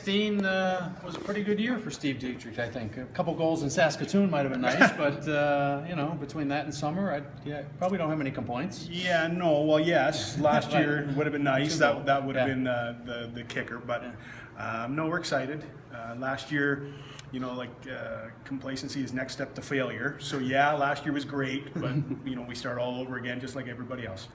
2016 was a pretty good year for Steve Dietrich, I think. A couple goals in Saskatoon might have been nice, but between that and summer, I probably don't have any complaints. Yeah, no, well, yes, last year would have been nice. That would have been the kicker, but no, we're excited. Last year, complacency is next step to failure. So yeah, last year was great, but we start all over again, just like everybody else.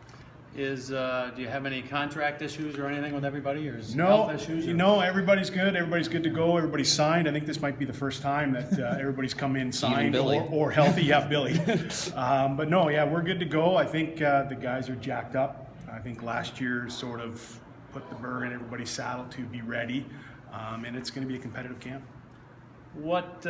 Do you have any contract issues or anything with everybody, or health issues? No, everybody's good. Everybody's good to go. Everybody's signed. I think this might be the first time that everybody's come in signed or healthy. Yeah, Billy. But no, yeah, we're good to go. I think the guys are jacked up. I think last year sort of put the burr in everybody's saddle to be ready, and it's going to be a competitive camp. What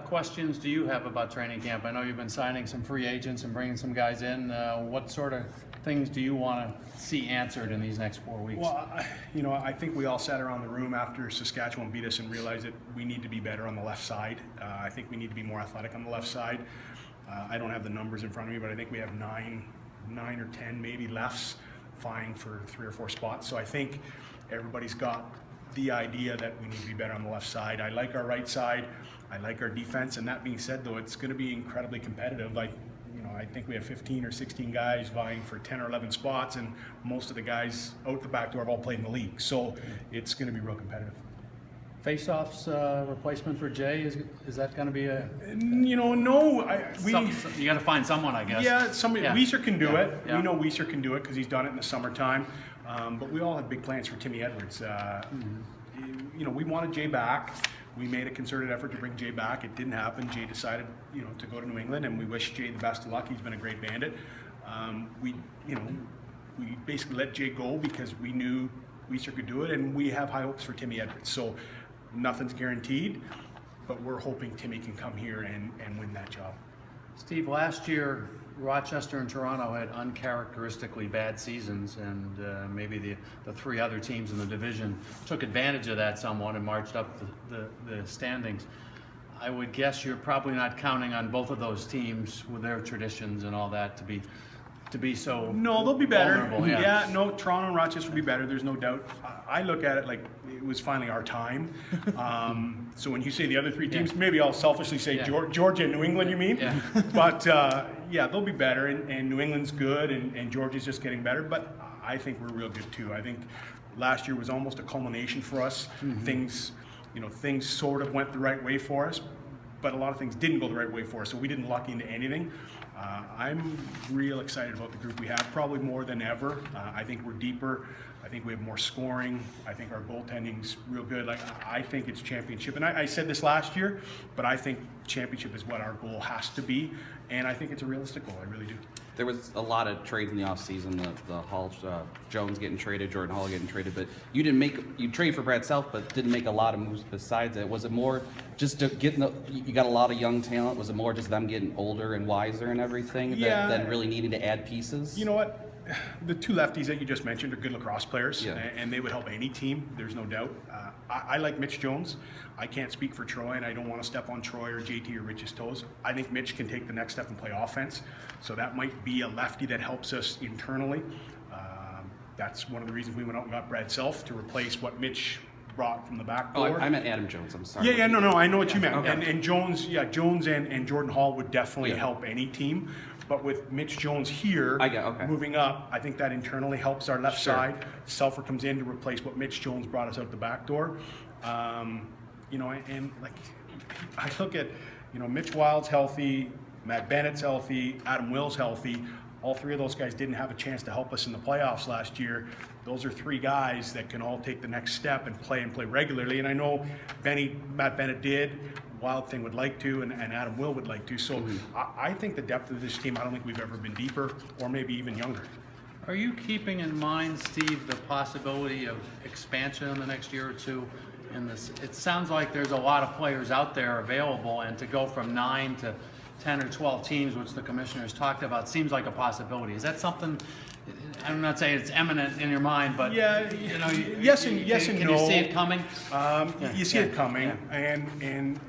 questions do you have about training camp? I know you've been signing some free agents and bringing some guys in. What sort of things do you want to see answered in these next 4 weeks? Well, I think we all sat around the room after Saskatchewan beat us and realized that we need to be better on the left side. I think we need to be more athletic on the left side. I don't have the numbers in front of me, but I think we have nine or 10 maybe lefts vying for 3 or 4 spots. So I think everybody's got the idea that we need to be better on the left side. I like our right side. I like our defense. And that being said, though, it's going to be incredibly competitive. I think we have 15 or 16 guys vying for 10 or 11 spots, and most of the guys out the back door have all played in the league. So it's going to be real competitive. Face-offs replacement for Jay, is that going to be a? No. You got to find someone, I guess. Yeah, Weiser can do it. Yeah. We know Weiser can do it because he's done it in the summertime. But we all have big plans for Timmy Edwards. We wanted Jay back. We made a concerted effort to bring Jay back. It didn't happen. Jay decided, to go to New England, and we wish Jay the best of luck. He's been a great Bandit. We basically let Jay go because we knew Weiser could do it, and we have high hopes for Timmy Edwards. So nothing's guaranteed, but we're hoping Timmy can come here and win that job. Steve, last year, Rochester and Toronto had uncharacteristically bad seasons, and maybe the 3 other teams in the division took advantage of that somewhat and marched up the standings. I would guess you're probably not counting on both of those teams with their traditions and all that to be so. No, they'll be better. Yeah. No, Toronto and Rochester will be better. There's no doubt. I look at it like it was finally our time. So when you say the other 3 teams, maybe I'll selfishly say Georgia and New England, you mean? Yeah. But they'll be better, and New England's good, and Georgia's just getting better. But I think we're real good too. I think last year was almost a culmination for us. Things sort of went the right way for us, but a lot of things didn't go the right way for us, so we didn't luck into anything. I'm real excited about the group we have, probably more than ever. I think we're deeper. I think we have more scoring. I think our goaltending's real good. I think it's championship. And I said this last year, but I think championship is what our goal has to be. And I think it's a realistic goal. I really do. There was a lot of trades in the offseason, the Hall, Jones getting traded, Jordan Hall getting traded, but you traded for Brad Self, but didn't make a lot of moves besides it. Was it more just to you got a lot of young talent? Was it more just them getting older and wiser and everything than really needing to add pieces? You know what? The 2 lefties that you just mentioned are good lacrosse players, and they would help any team. There's no doubt. I like Mitch Jones. I can't speak for Troy, and I don't want to step on Troy or JT or Rich's toes. I think Mitch can take the next step and play offense, so that might be a lefty that helps us internally. That's one of the reasons we went out and got Brad Self to replace what Mitch brought from the back door. I meant Adam Jones. I'm sorry. No, I know what you meant. Okay. And Jones, Jones and Jordan Hall would definitely help any team. But with Mitch Jones here, moving up, I think that internally helps our left side. Selfer comes in to replace what Mitch Jones brought us out the back door. And I look at, Mitch Wild's healthy, Matt Bennett's healthy, Adam Will's healthy. All 3 of those guys didn't have a chance to help us in the playoffs last year. Those are 3 guys that can all take the next step and play regularly. And I know Matt Bennett did. Wild Thing would like to, and Adam Will would like to. So I think the depth of this team, I don't think we've ever been deeper or maybe even younger. Are you keeping in mind, Steve, the possibility of expansion in the next year or 2? It sounds like there's a lot of players out there available, and to go from 9 to 10 or 12 teams, which the commissioners talked about, seems like a possibility. Is that something? I'm not saying it's imminent in your mind, but yes and no. Can you see it coming? You see it coming, and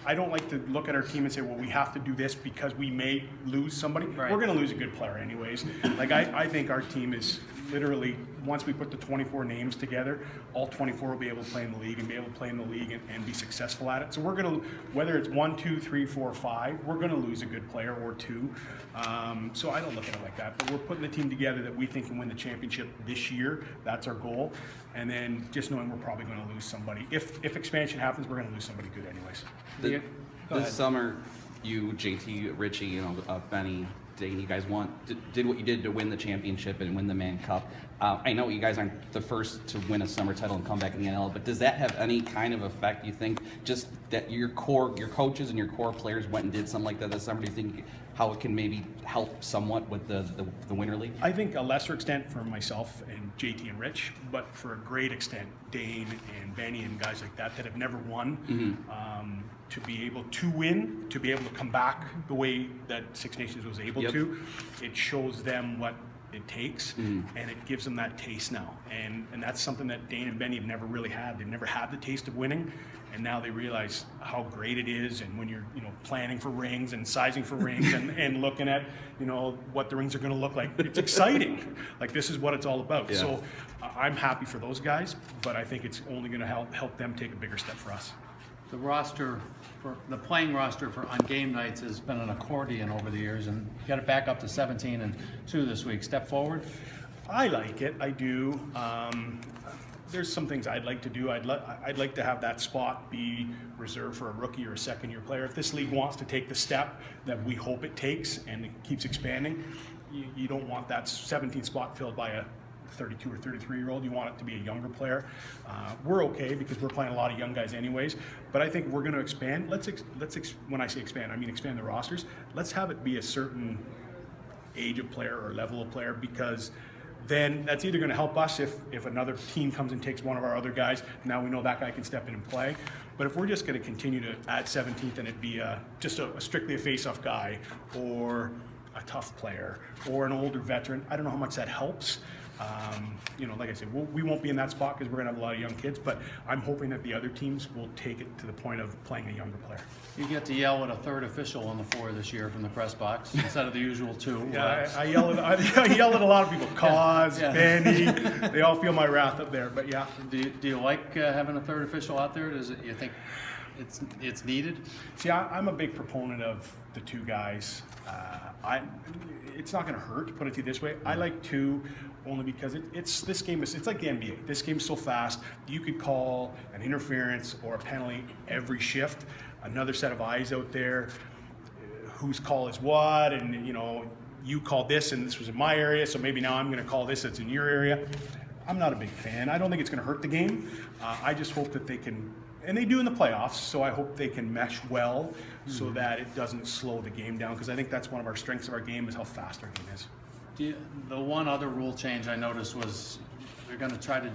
I don't like to look at our team and say, well, we have to do this because we may lose somebody. Right. We're going to lose a good player anyways. I think our team is literally, once we put the 24 names together, all 24 will be able to play in the league and be successful at it. So we're going to, whether it's 1, 2, 3, 4, 5, we're going to lose a good player or two. So I don't look at it like that, but we're putting the team together that we think can win the championship this year. That's our goal. And then just knowing we're probably going to lose somebody. If expansion happens, we're going to lose somebody good anyways. This summer, you, JT, Richie, Benny, Dane, you guys did what you did to win the championship and win the Man Cup. I know you guys aren't the first to win a summer title and come back in the NL, but does that have any kind of effect, you think, just that your coaches and your core players went and did something like that this summer? Do you think how it can maybe help somewhat with the Winter League? I think a lesser extent for myself and JT and Rich, but for a great extent, Dane and Benny and guys like that have never won. To be able to win, to be able to come back the way that Six Nations was able to, it shows them what it takes, and it gives them that taste now. And that's something that Dane and Benny have never really had. They've never had the taste of winning, and now they realize how great it is. And when you're planning for rings and sizing for rings and looking at what the rings are going to look like, it's exciting. Like, this is what it's all about. Yeah. So I'm happy for those guys, but I think it's only going to help them take a bigger step for us. The playing roster on game nights has been an accordion over the years, and you got it back up to 17-2 this week. Step forward. I like it. I do. There's some things I'd like to do. I'd like to have that spot be reserved for a rookie or a second-year player. If this league wants to take the step that we hope it takes and it keeps expanding, you don't want that 17th spot filled by a 32 or 33-year-old. You want it to be a younger player. We're okay because we're playing a lot of young guys anyways, but I think we're going to expand. When I say expand, I mean expand the rosters. Let's have it be a certain age of player or level of player, because then that's either going to help us if another team comes and takes one of our other guys. Now we know that guy can step in and play. But if we're just going to continue to add 17th and it be just strictly a face-off guy or a tough player or an older veteran, I don't know how much that helps. Like I said, we won't be in that spot because we're going to have a lot of young kids, but I'm hoping that the other teams will take it to the point of playing a younger player. You get to yell at a third official on the floor this year from the press box instead of the usual two. Yeah, I yell at a lot of people. Cause, Benny, they all feel my wrath up there. But yeah. Do you like having a third official out there? You think it's needed? See, I'm a big proponent of the two guys. It's not going to hurt, to put it to you this way. I like two only because it's like the NBA. This game's so fast. You could call an interference or a penalty every shift. Another set of eyes out there. Whose call is what? And you called this and this was in my area, so maybe now I'm going to call this that's in your area. I'm not a big fan. I don't think it's going to hurt the game. I just hope that they can, and they do in the playoffs, so I hope they can mesh well so that it doesn't slow the game down, because I think that's one of our strengths of our game is how fast our game is. The one other rule change I noticed was they're going to try to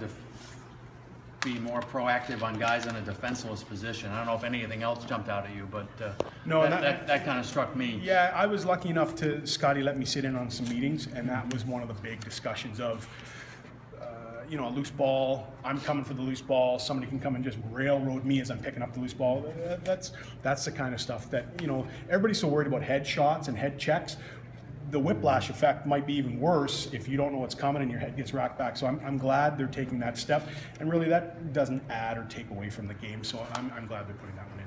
be more proactive on guys in a defenseless position. I don't know if anything else jumped out at you, but no, that kind of struck me. Yeah, I was lucky enough to Scotty let me sit in on some meetings, and that was one of the big discussions of a loose ball. I'm coming for the loose ball. Somebody can come and just railroad me as I'm picking up the loose ball. That's the kind of stuff that everybody's so worried about head shots and head checks. The whiplash effect might be even worse if you don't know what's coming and your head gets racked back. So I'm glad they're taking that step, and really that doesn't add or take away from the game. So I'm glad they're putting that one in.